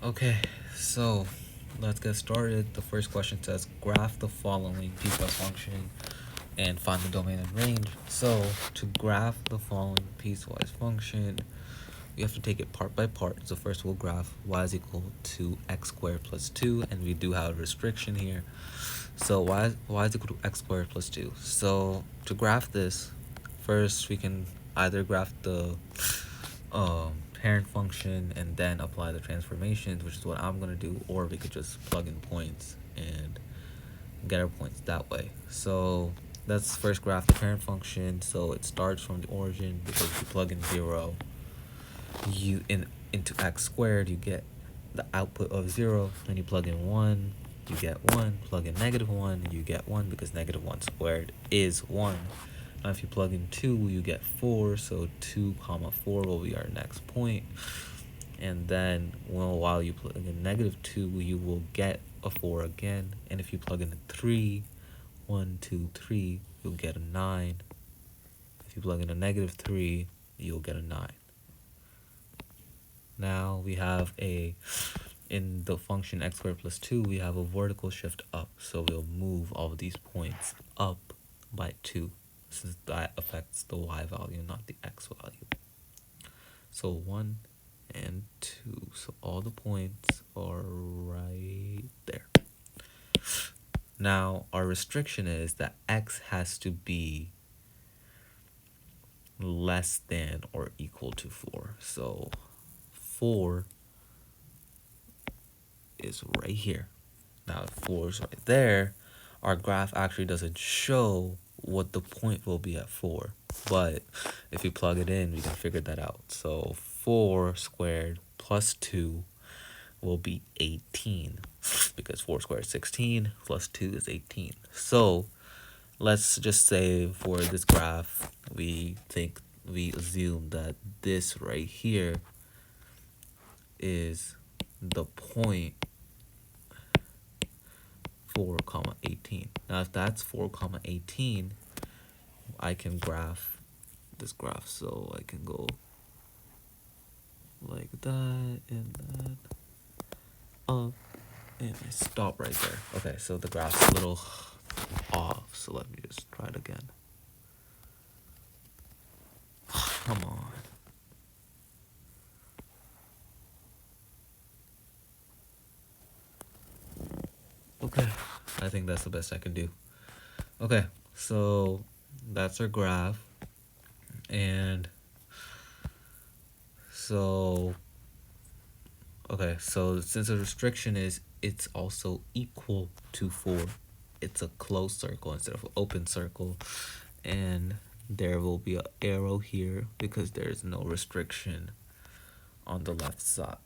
Okay, so let's get started. The first question says graph the following piecewise function and find the domain and range. So to graph the following piecewise function, we have to take it part by part. So first we'll graph y is equal to x squared plus 2, and we do have a restriction here. So y is equal to x squared plus 2. So to graph this, first we can either graph the parent function and then apply the transformations, which is what I'm going to do, or we could just plug in points and get our points that way. So let's first graph the parent function. So it starts from the origin, because if you plug in 0 into x squared, you get the output of 0. Then you plug in 1, you get 1. Plug in -1, you get 1, because -1 squared is 1. Now if you plug in 2, you get 4, so 2 comma 4 will be our next point. And then while you plug in -2, you will get a 4 again. And if you plug in a 3, 1, 2, 3, you'll get a 9. If you plug in a -3, you'll get a 9. Now we have in the function x squared plus 2, we have a vertical shift up. So we'll move all of these points up by 2, since that affects the y value, not the x value. So 1 and 2. So all the points are right there. Now our restriction is that x has to be less than or equal to 4. So 4 is right here. Now if 4 is right there, our graph actually doesn't show what the point will be at 4. But if you plug it in, we can figure that out. So 4 squared plus 2 will be 18, because 4 squared is 16 plus 2 is 18. So let's just say for this graph, we assume that this right here is the point 4 comma 18. Now if that's 4 comma 18, I can graph this graph. So I can go like that and that up, and I stop right there. Okay, so the graph's a little off, so let me just try it again. Come on. Okay, I think that's the best I can do. Okay, so that's our graph. And so, okay, so since the restriction is it's also equal to 4, it's a closed circle instead of an open circle. And there will be an arrow here because there is no restriction on the left side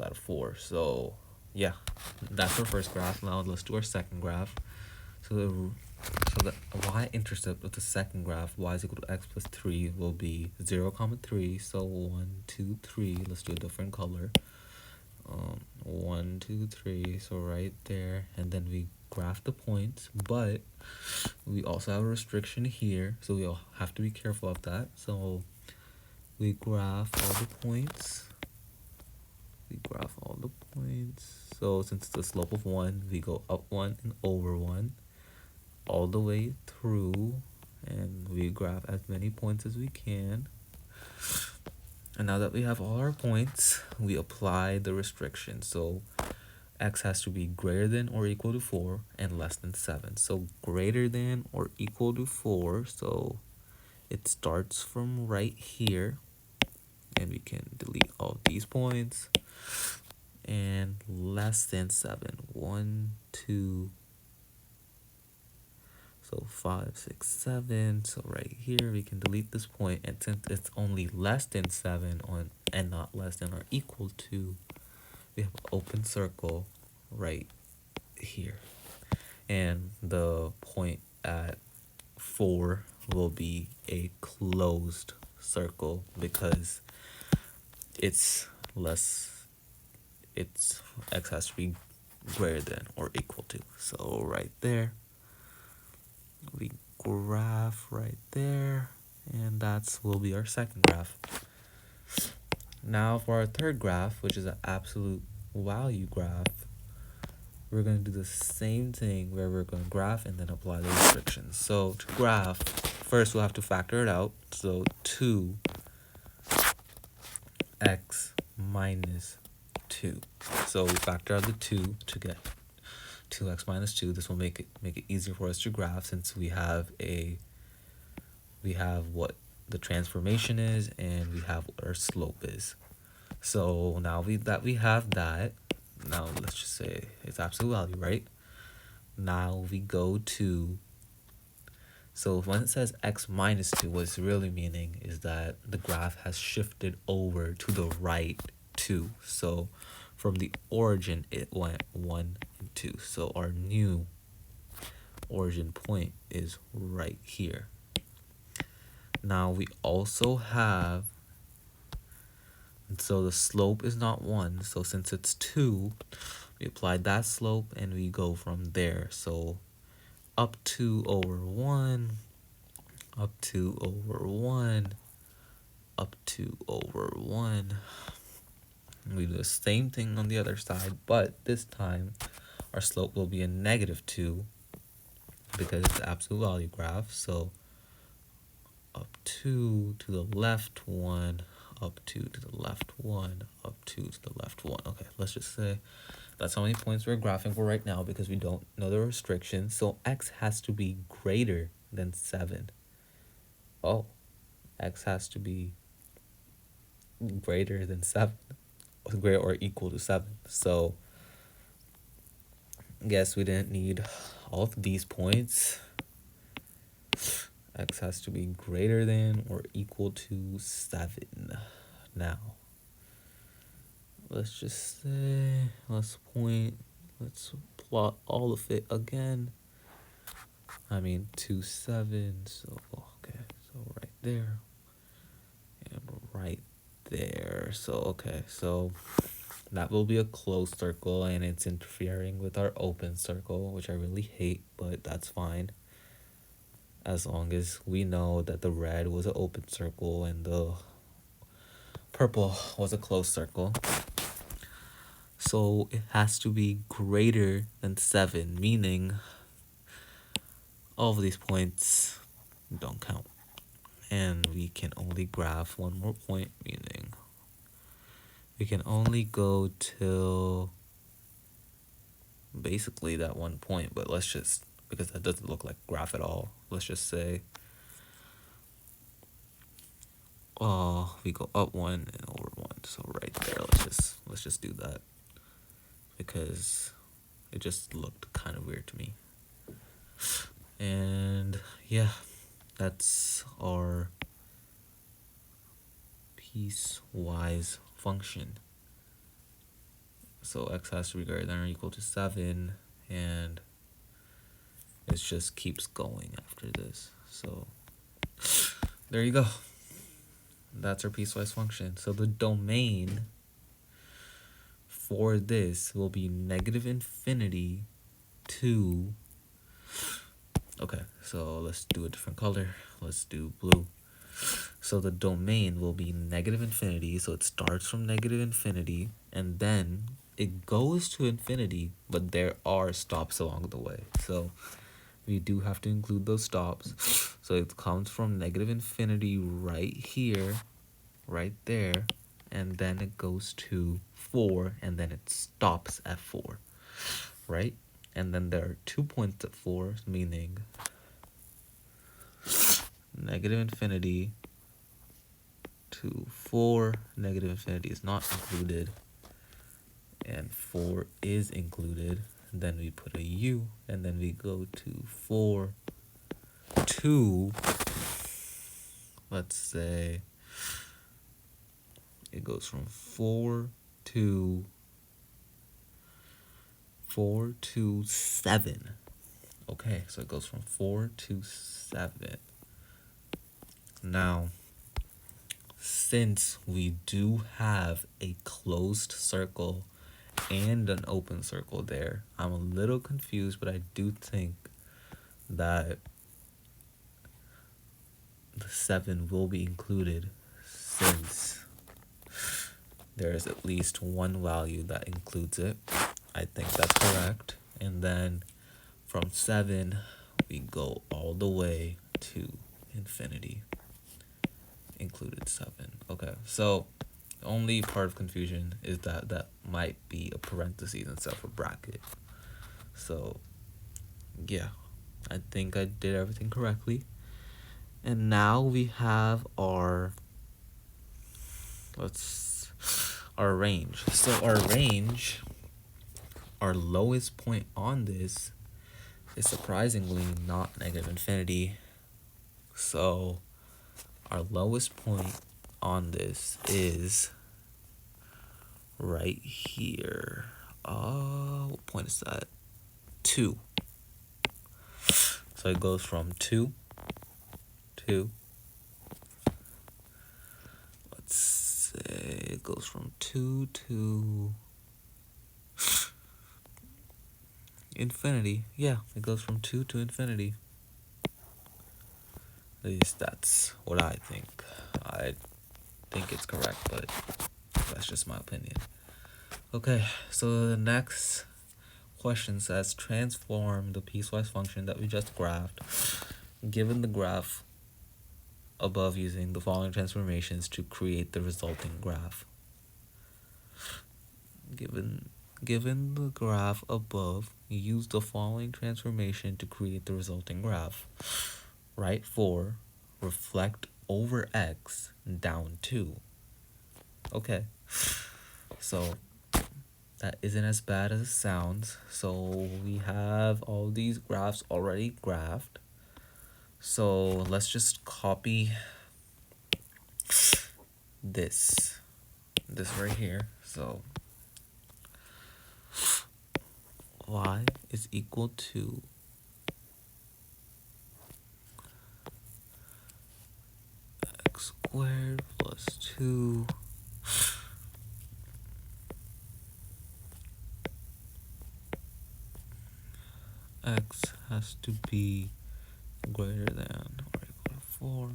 of 4. So yeah, that's our first graph. Now let's do our second graph. So the y-intercept of the second graph, y is equal to x plus 3, will be 0 comma 3. So 1, 2, 3. Let's do a different color. 1, 2, 3. So right there, and then we graph the points, but we also have a restriction here, so we'll have to be careful of that. So we graph all the points. So since it's a slope of 1, we go up 1 and over 1 all the way through, and we graph as many points as we can. And now that we have all our points, we apply the restriction. So x has to be greater than or equal to 4 and less than 7. So greater than or equal to 4, so it starts from right here, and we can delete all these points. And less than 7, 1, 2, so 5, 6, 7. So right here we can delete this point, and since it's only less than 7 and not less than or equal to, we have an open circle right here. And the point at 4 will be a closed circle because it's x has to be greater than or equal to. So right there, we graph right there, and will be our second graph. Now for our third graph, which is an absolute value graph, we're going to do the same thing where we're going to graph and then apply the restrictions. So to graph, first we'll have to factor it out. So 2x minus 2. So we factor out the 2 to get 2x minus 2. This will make it easier for us to graph, since we have what the transformation is and we have what our slope is. So now we have that, now let's just say it's absolute value, right? Now we go to, so when it says x minus 2, what it's really meaning is that the graph has shifted over to the right 2. So from the origin, it went 1 and 2. So our new origin point is right here. Now we also have, so the slope is not 1. So since it's 2, we apply that slope and we go from there. So up 2 over 1, up 2 over 1, up 2 over 1. We do the same thing on the other side, but this time our slope will be a -2 because it's the absolute value graph. So up 2 to the left 1, up 2 to the left 1, up 2 to the left 1. Okay, let's just say that's how many points we're graphing for right now because we don't know the restrictions. So x has to be greater than 7. Oh, x has to be greater than 7, greater or equal to 7. So guess we didn't need all of these points. X has to be greater than or equal to 7. Now let's just say, let's plot all of it again. I mean 2, 7, so okay, so right there and right there. So okay, so that will be a closed circle and it's interfering with our open circle, which I really hate, but that's fine. As long as we know that the red was an open circle and the purple was a closed circle. So it has to be greater than 7, meaning all of these points don't count. And we can only graph one more point, meaning we can only go till basically that one point, but let's just, because that doesn't look like graph at all, let's just say we go up 1 and over 1. So right there, let's just do that because it just looked kind of weird to me. And yeah, that's our piecewise function. So x has to be greater than or equal to 7, and it just keeps going after this. So there you go. That's our piecewise function. So the domain for this will be -infinity to, okay, so let's do a different color. Let's do blue. So the domain will be -infinity. So it starts from -infinity and then it goes to infinity, but there are stops along the way. So we do have to include those stops. So it comes from -infinity right here, right there, and then it goes to 4, and then it stops at 4, right? And then there are 2 points at 4, meaning -infinity to 4, -infinity is not included, and 4 is included. Then we put a u, and then we go to 4 to, let's say, it goes from 4 to 7. Okay, so it goes from 4 to 7. Now, since we do have a closed circle and an open circle there, I'm a little confused, but I do think that the 7 will be included, since there is at least one value that includes it. I think that's correct. And then from 7, we go all the way to infinity. Included 7. Okay, so the only part of confusion is that that might be a parentheses instead of a bracket. So, yeah, I think I did everything correctly. And now we have our our range. So our lowest point on this is surprisingly not negative infinity. So our lowest point on this is right here. What point is that? 2. So it goes from 2. Let's say it goes from 2 to infinity. Yeah, it goes from 2 to infinity. At least that's what I think. I think it's correct, but that's just my opinion. Okay, so the next question says transform the piecewise function that we just graphed, given the graph above, using the following transformations to create the resulting graph. Given the graph above, use the following transformation to create the resulting graph. Write 4, reflect over x, down 2. Okay, so that isn't as bad as it sounds. So we have all these graphs already graphed. So let's just copy this right here. So y is equal to x squared plus 2 x has to be greater than or equal to 4.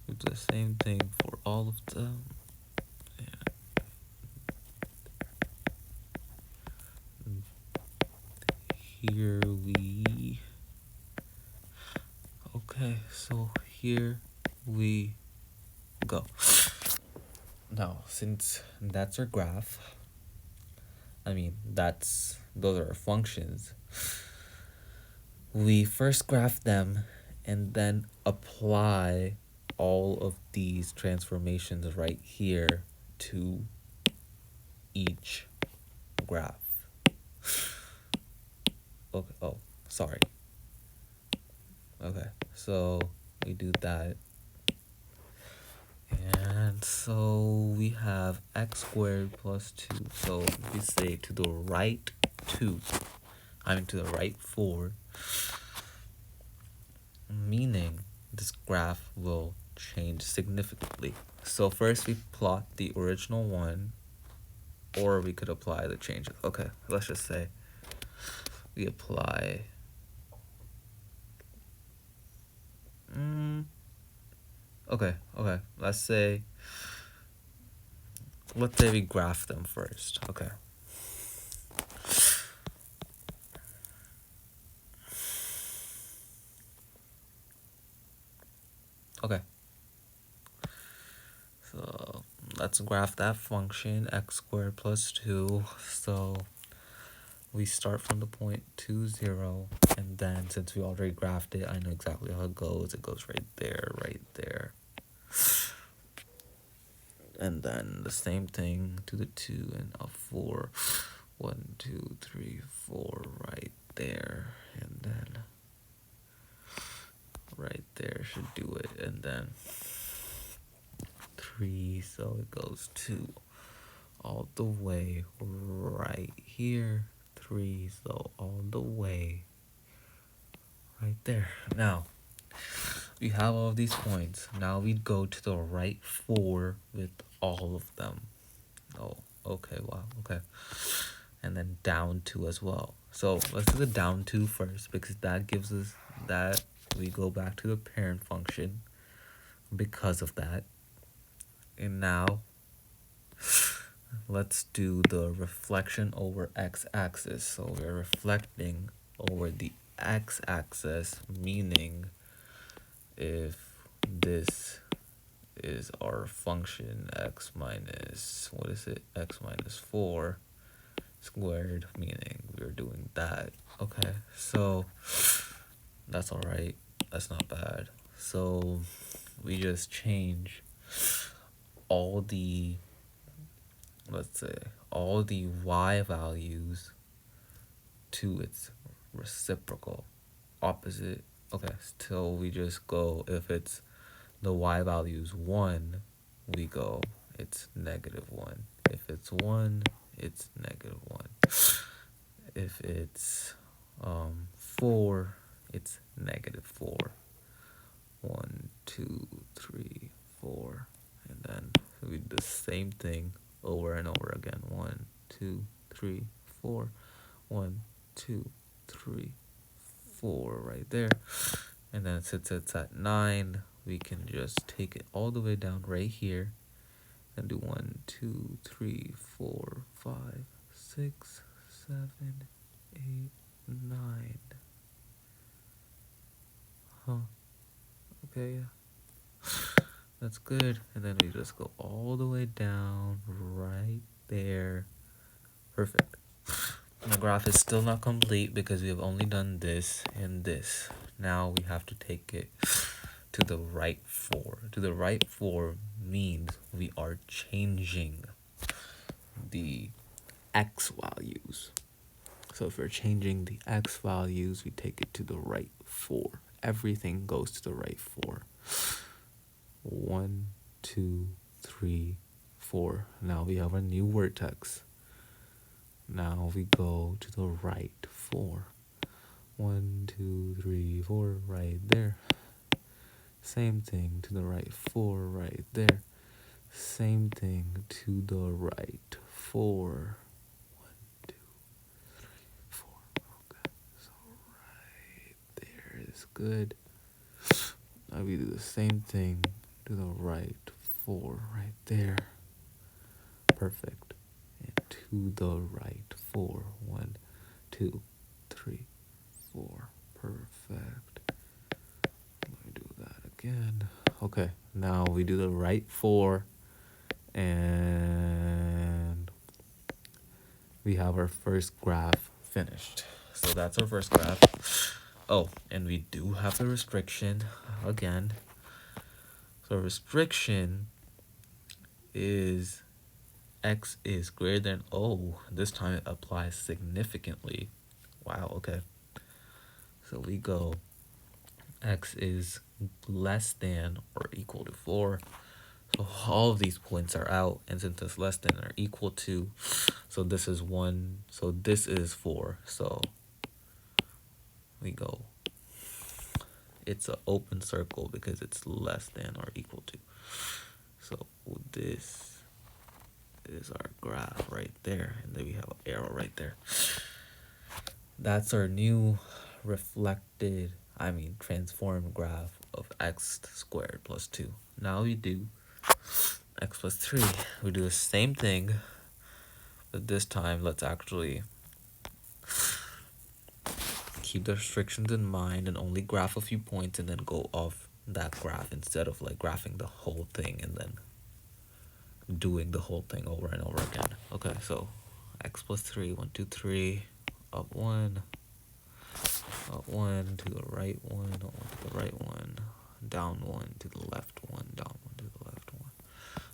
We do the same thing for all of them. And here we... Okay, so here we go. Now, since that's our graph, those are our functions, we first graph them and then apply all of these transformations right here to each graph. Okay, oh, sorry. Okay, so we do that. And so we have x squared plus 2. So we say to the right 2, to the right 4, meaning this graph will change significantly. So first we plot the original one, or we could apply the changes. Okay, let's just say we apply... Okay, let's say we graph them first. Okay. So let's graph that function, x squared plus 2. So we start from the point 2, 0, and then since we already graphed it, I know exactly how it goes. It goes right there. And then the same thing to the 2 and a 4. 1, 2, 3, 4 right there. And then right there should do it. And then 3, so it goes 2 all the way right here. 3, so all the way right there. Now we have all of these points. Now we'd go to the right 4 with all of them. Oh, okay, wow, okay. And then down 2 as well. So let's do the down 2 first, because that gives us that we go back to the parent function because of that. And now let's do the reflection over x-axis. So we're reflecting over the x-axis, meaning if this is our function x minus, what is it, x minus 4 squared, meaning we're doing that. Okay, so that's all right, that's not bad. So we just change all the, let's say, all the y values to its reciprocal, opposite. Okay, so we just go, if it's the y value is 1, we go, it's -1. If it's 1, it's -1. If it's 4, it's -4. 1, 2, 3, 4, and then we do the same thing over and over again. 1, 2, 3, 4. 1, 2, 3, 4 right there. And then since it's at 9, we can just take it all the way down right here and do 1, 2, 3, 4, 5, 6, 7, 8, 9. Huh. Okay, yeah. That's good. And then we just go all the way down right there. Perfect. The graph is still not complete because we have only done this and this. Now we have to take it to the right 4. To the right 4 means we are changing the x values. So if we're changing the x values, we take it to the right 4. Everything goes to the right 4. 1, 2, 3, 4. Now we have a new vertex. Now we go to the right 4. 1, 2, 3, 4, right there. Same thing to the right 4, right there. Same thing to the right 4. 1, 2, 3, 4. Okay, so right there is good. Now we do the same thing to the right 4, right there. Perfect. And to the right 4. 1, 2, 3, 4. Perfect. Let me do that again. Okay, now we do the right 4, and we have our first graph finished. So that's our first graph. Oh, and we do have the restriction again. So restriction is x is greater than O. This time it applies significantly. Wow, okay. So we go x is less than or equal to 4. So all of these points are out, and since it's less than or equal to, so this is 1, so this is 4. So we go, it's an open circle because it's less than or equal to. So this is our graph right there, and then we have an arrow right there. That's our new transformed graph of x squared plus 2. Now we do x plus 3. We do the same thing, but this time let's actually keep the restrictions in mind and only graph a few points and then go off that graph instead of like graphing the whole thing and then doing the whole thing over and over again. Okay, so x plus 3, 1, 2, 3, up 1, up 1, to the right 1, up 1 to the right 1, down 1 to the left 1, down 1 to the left 1.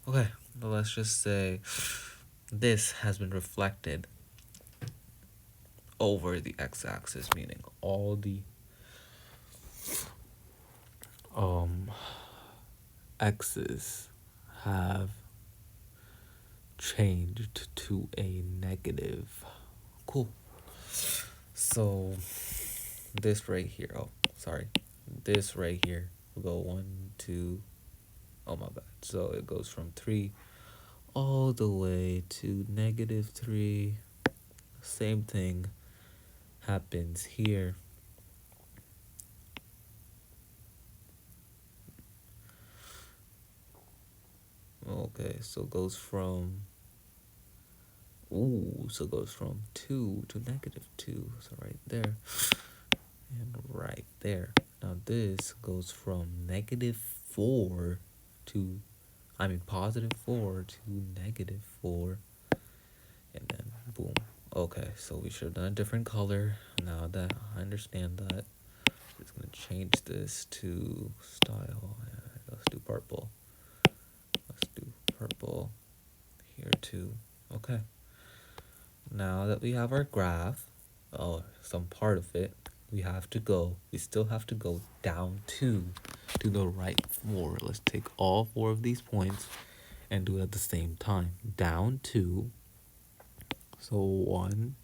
Okay, but let's just say this has been reflected over the x-axis, meaning all the x's have changed to a negative. Cool. So this right here, this right here will go 1, 2, oh my bad. So it goes from 3 all the way to -3. Same thing happens here. Okay, so it goes from Ooh, so it goes from 2 to -2. So right there and right there. Now this goes from -4 to, +4 to -4. And then boom. Okay, so we should have done a different color. Now that I understand that, I'm just gonna change this to style. Let's do purple. Let's do purple here too. Okay. Now that we have our graph, some part of it, we still have to go down to the right 4. Let's take all 4 of these points and do it at the same time. Down 2. So 1,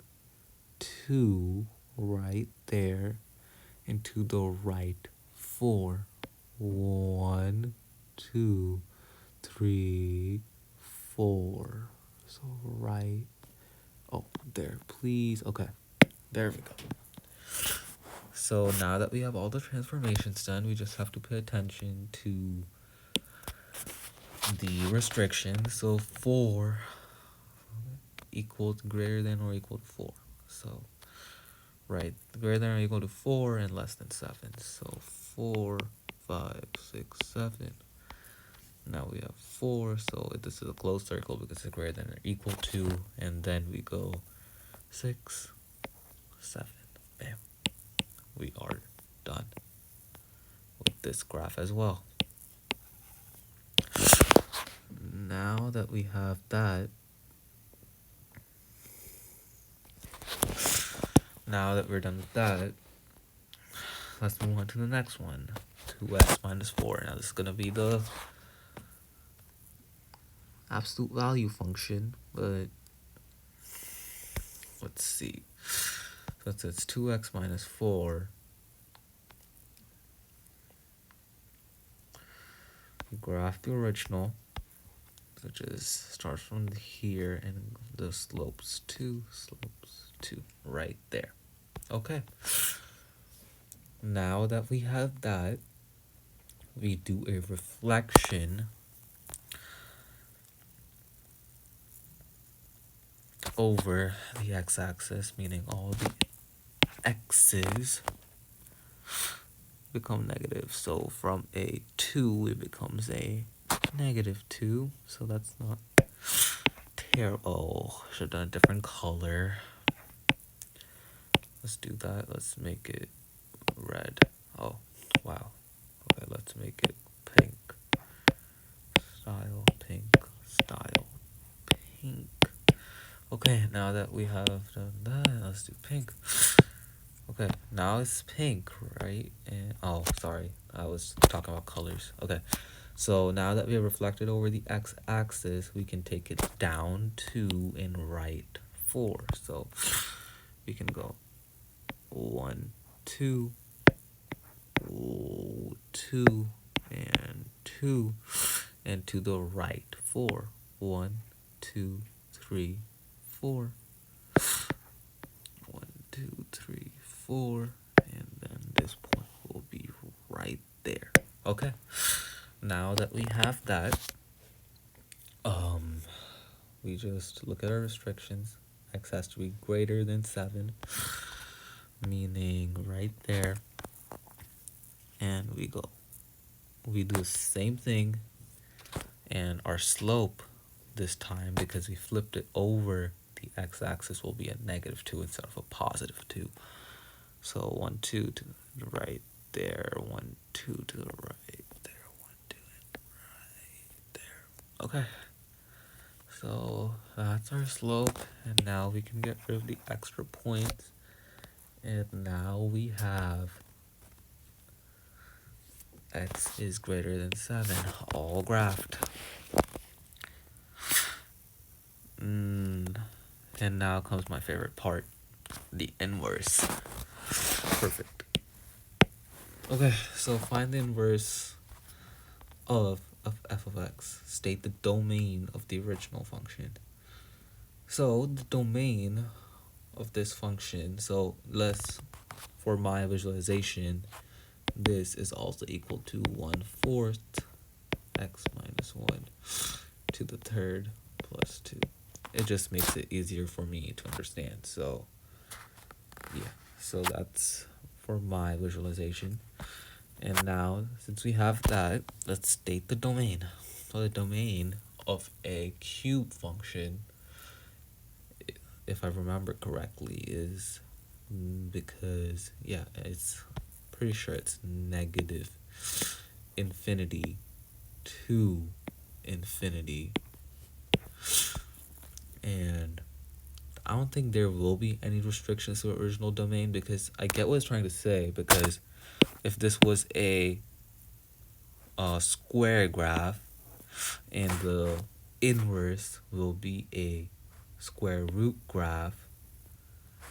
2, right there, and to the right 4. 1, 2, 3, 4. So right. Oh, there, please. Okay, there we go. So now that we have all the transformations done, we just have to pay attention to the restrictions. So 4 equals greater than or equal to 4. So, right, greater than or equal to 4 and less than 7. So 4, 5, 6, 7. Now we have 4, so this is a closed circle because it's greater than or equal to, and then we go 6, 7. Bam. We are done with this graph as well. Now that we have that, now that we're done with that, let's move on to the next one. 2x minus 4. Now this is going to be the absolute value function, but let's see. So it's 2x minus 4. Graph the original, which is starts from here and the slopes 2, right there. Okay. Now that we have that, we do a reflection over the x-axis, meaning all the x's become negative. So from a 2, it becomes a -2. So that's not terrible. Oh, should have done a different color. Let's do that. Let's make it red. Oh, wow. Okay, let's make it pink. Style, pink, style, pink. Okay, now that we have done that, let's do pink. Okay, now it's pink, right? And oh, sorry, I was talking about colors. Okay, so now that we have reflected over the x-axis, we can take it down 2 and right 4. So we can go 1, 2, 2, and 2, and to the right 4. 1, 2, 3, 4. 1, 2, 3, 4, and then this point will be right there. Okay, now that we have that, we just look at our restrictions. X has to be greater than 7, meaning right there, and we do the same thing, and our slope this time, because we flipped it over the x-axis, will be a -2 instead of a +2. So 1, 2 to the right there, 1, 2 to the right there, 1, 2 and right there. Okay, so that's our slope, and now we can get rid of the extra points, and now we have x is greater than 7, all graphed. And now comes my favorite part, the inverse. Perfect. Okay, so find the inverse of f of x. State the domain of the original function. So the domain of this function, so for my visualization, this is also equal to 1/4 x minus 1 to the third plus 2. it just makes it easier for me to understand. So yeah, so that's for my visualization. And now, since we have that, let's state the domain. So the domain of a cube function, if I remember correctly, is because, yeah, it's pretty sure it's negative infinity to infinity. And I don't think there will be any restrictions to the original domain, because I get what it's trying to say, because if this was a square graph and the inverse will be a square root graph,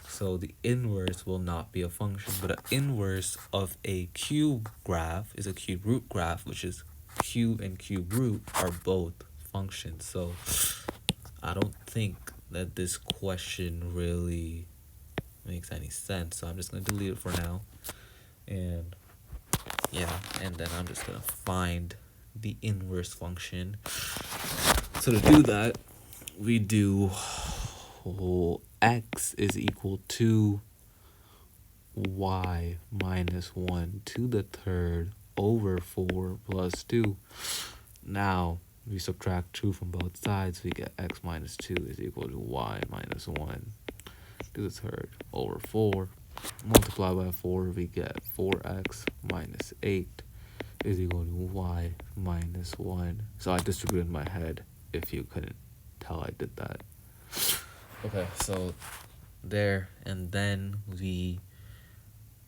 so the inverse will not be a function, but an inverse of a cube graph is a cube root graph, which is cube and cube root are both functions. So I don't think that this question really makes any sense, so I'm just gonna delete it for now. And yeah, and then I'm just gonna find the inverse function. So to do that, we do x is equal to y minus 1 to the third over 4 plus 2. Now we subtract 2 from both sides, we get x minus 2 is equal to y minus 1 to the third over 4. Multiply by 4, we get 4x minus 8 is equal to y minus 1. So I distributed in my head, if you couldn't tell I did that. Okay, so there, and then we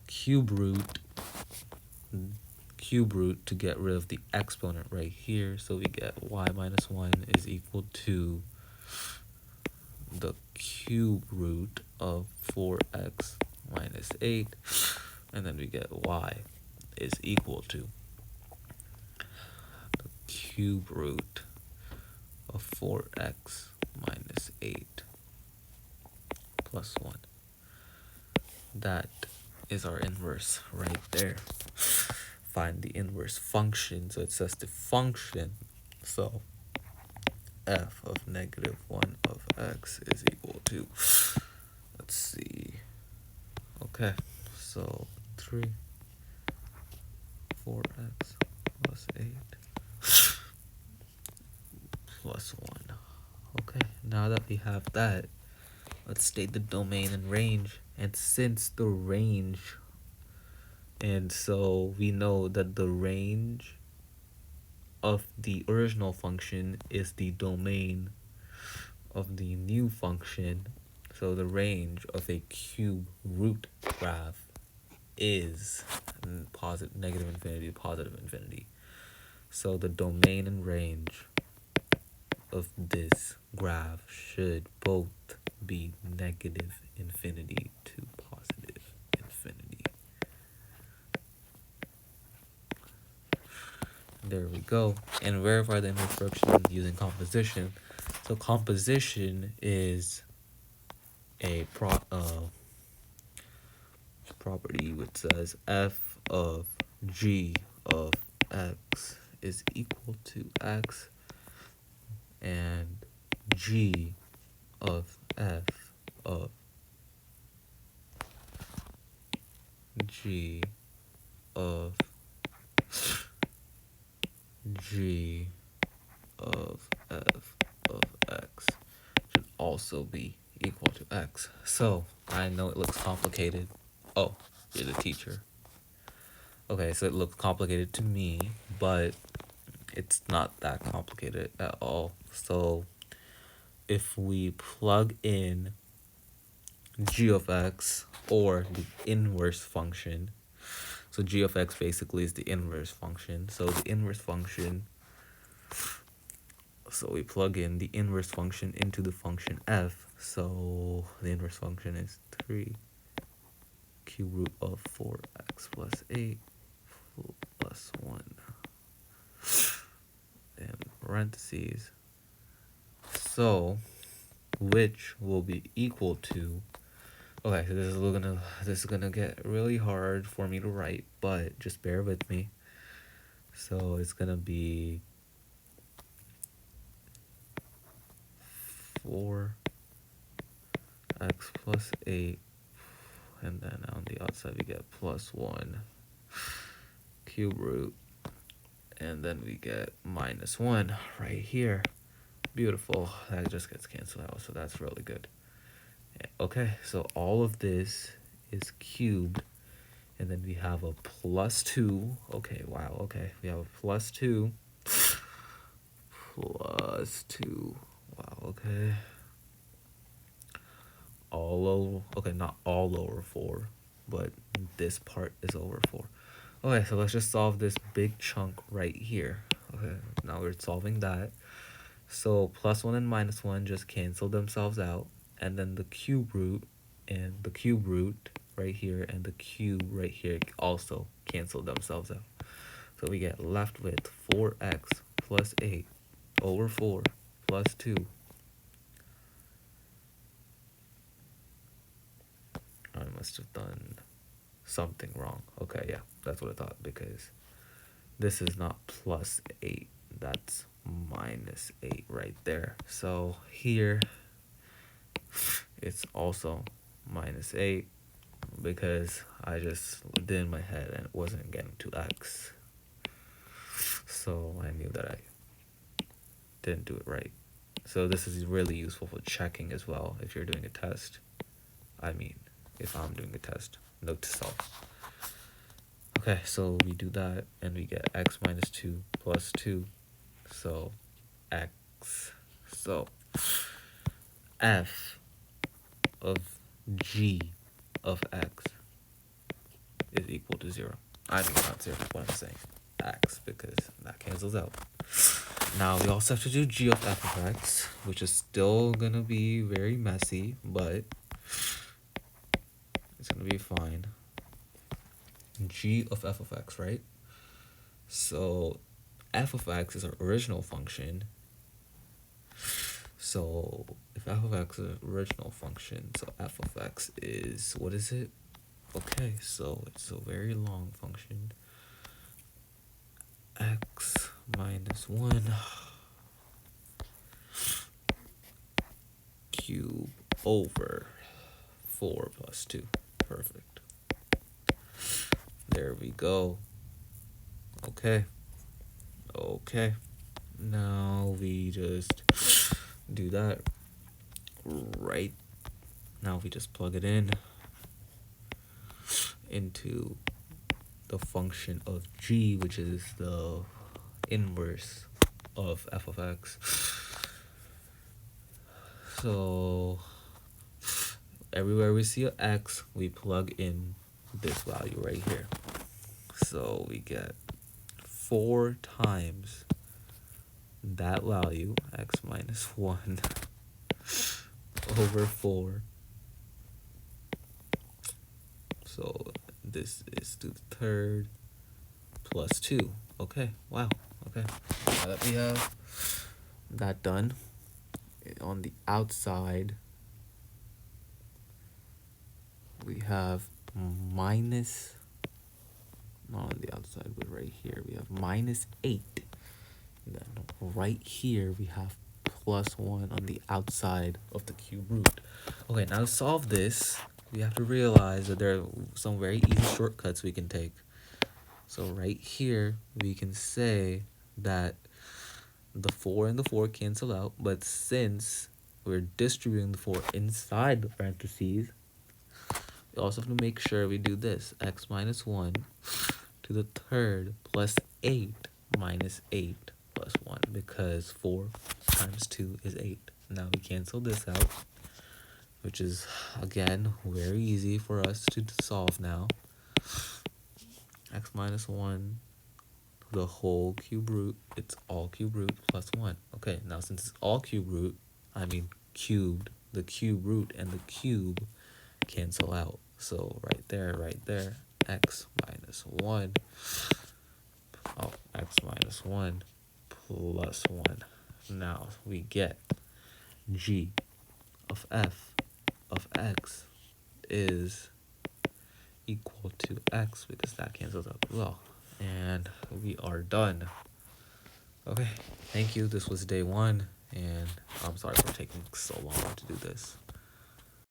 cube root to get rid of the exponent right here, so we get y minus 1 is equal to the cube root of 4x minus 8, and then we get y is equal to the cube root of 4x minus 8 plus 1. That is our inverse right there. Find the inverse function. So it says the function, so f of negative 1 of x is equal to, let's see, okay, so 3 4x plus 8 plus 1. Okay, now that we have that, let's state the domain and range. And since the range, and so we know that the range of the original function is the domain of the new function, so the range of a cube root graph is positive, negative infinity to positive infinity. So the domain and range of this graph should both be negative infinity to positive infinity. There we go. And verify the instruction using composition. So composition is a property which says f of g of x is equal to x, and g of f of g of g of f of x should also be equal to x. So I know it looks complicated. Oh, you're the teacher. Okay, so it looks complicated to me, but it's not that complicated at all. So if we plug in g of x, or the inverse function, so g of x basically is the inverse function. So the inverse function, so we plug in the inverse function into the function f. So the inverse function is 3 cube root of 4x plus 8 plus 1 in parentheses. So which will be equal to, okay, so this is gonna get really hard for me to write, but just bear with me. So it's gonna be 4x plus 8, and then on the outside we get plus 1 cube root, and then we get minus 1 right here. Beautiful. That just gets canceled out, so that's really good. Okay, so all of this is cubed, and then we have a plus 2. Okay, wow, okay. We have a plus 2. Plus 2. Wow, okay. All over, okay, not all over 4, but this part is over 4. Okay, so let's just solve this big chunk right here. Okay, now we're solving that. So plus 1 and minus 1 just cancel themselves out, and then the cube root and the cube root right here and the cube right here also cancel themselves out. So we get left with 4x plus 8 over 4 plus 2. I must have done something wrong. Okay, yeah, that's what I thought, because this is not plus 8, that's minus 8 right there. So here it's also minus 8, because I just did in my head and it wasn't getting to x. So I knew that I didn't do it right. So this is really useful for checking as well if you're doing a test. I mean, if I'm doing a test, note to self. Okay, so we do that and we get x minus 2 plus 2. So x. So f of g of x is equal to 0. I mean, not 0, what I'm saying. X, because that cancels out. Now we also have to do g of f of x, which is still gonna be very messy, but it's gonna be fine. G of f of x, right? So f of x is our original function. So if f of x is an original function, so f of x is, what is it? Okay, so it's a very long function. X minus 1 cube over 4 plus 2. Perfect. There we go. Okay. Okay. Now we just do that right. Now we just plug it in into the function of g, which is the inverse of f of x. So everywhere we see an x, we plug in this value right here. So we get 4 times that value, x minus 1 over 4. So this is to the third plus 2. Okay, wow, okay. Now that we have that done, on the outside, we have minus, not on the outside, but right here, we have minus 8. And then right here, we have plus 1 on the outside of the cube root. Okay, now to solve this, we have to realize that there are some very easy shortcuts we can take. So right here, we can say that the 4 and the 4 cancel out, but since we're distributing the 4 inside the parentheses, we also have to make sure we do this. X minus 1 to the third plus 8 minus 8 plus 1, because 4 times 2 is 8. Now we cancel this out, which is, again, very easy for us to solve now. X minus 1 to the whole cube root, it's all cube root plus 1. Okay, now since it's all cube root, I mean cubed, the cube root and the cube cancel out. So right there, x minus 1, x minus 1 plus 1. Now we get g of f of x is equal to x, because that cancels out as well. And we are done. Okay, thank you. This was day 1, and I'm sorry for taking so long to do this.